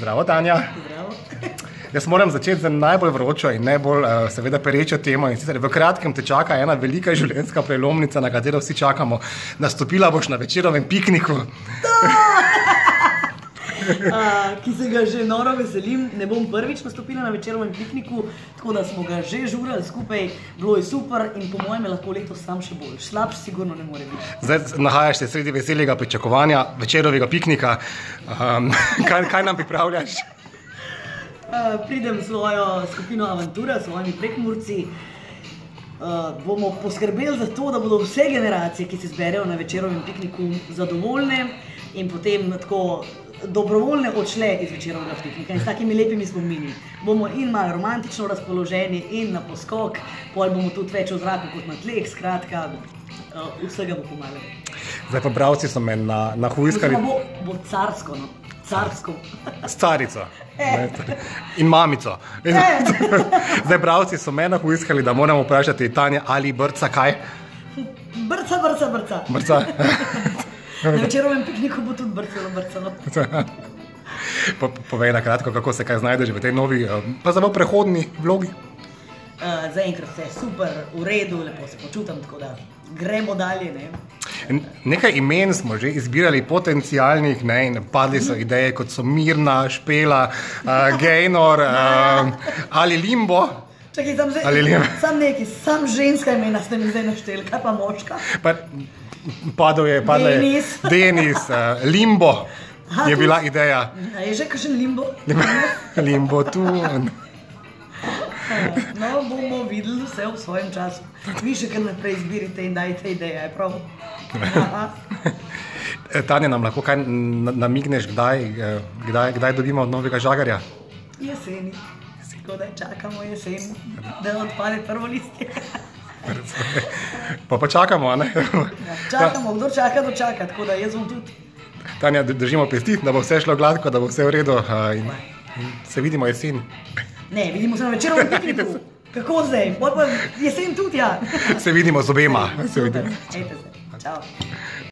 Zdravo, Tanja. Zdravo. Jaz moram začeti z najbolj vročo in najbolj seveda perečo temo. In sicer v kratkem te čaka ena velika življenjska prelomnica, na katero vsi čakamo. Nastopila boš na Večerovem pikniku. Ki se ga že noro veselim. Ne bom prvič nastopila na Večerovem pikniku, tako da smo ga že žurali skupaj. Bilo je super in po mojem je lahko letos sam še bolj. Slabš sigurno ne more biti. Zdaj nahajaš se sredi veselega pričakovanja Večerovega piknika. Kaj nam pripravljaš? Pridem v svojo skupino Avantura, s svojimi Prekmurci. Bomo poskrbeli za to, da bodo vse generacije, ki se zberejo na Večerovem pikniku, zadovoljne in potem tako dobrovoljne odšle iz Večerovega piknika in s takimi lepimi spomini. Bomo in malo romantično razpoloženi in na poskok, pol bomo tudi več v zraku kot na tleh, skratka, vsega bo pomalo. Zdaj pa bralci so me nahujskali. Bo carsko, no. Carsko. S carico. In mamico. Zdaj bralci so me nahujskali, da moramo vprašati Tanja ali Brca kaj? Brca. Brca. Na Večerovem pikniku bo tudi brcalo. Povej na kratko, kako se kaj znajdeš v tej novi, pa zelo prehodni vlogi. Zaenkrat vse super, v redu, lepo se počutam, tako da gremo dalje, ne. Nekaj imen smo že izbirali potencialnih, ne, in padli so ideje, kot so Mirna, Špela, Gaynor ali Limbo. Čakaj, sam ženska imena ste mi zdaj našteli, kaj pa moška? Padla je Denis, Limbo je bila ideja. A je že kakšen Limbo? Limbo tu. No, bomo videli vse v svojem času. Vi še kar naprej izbirite in dajte ideje, je prav? Tanja, nam lahko kaj namigneš, kdaj dobimo od novega žagarja? Jeseni. Tako da čakamo jesen, da odpade prvo listje. Pa čakamo, a ne? Čakamo, kdo čaka, dočaka, tako da jaz bom tudi. Tanja, držimo pesti, da bo vse šlo gladko, da bo vse v redu in se vidimo jesen. Ne, vidimo se na Večerovem pikniku. Kako zdaj? Jesen tudi, ja. Se vidimo z obema. Super, ejte se. Čau.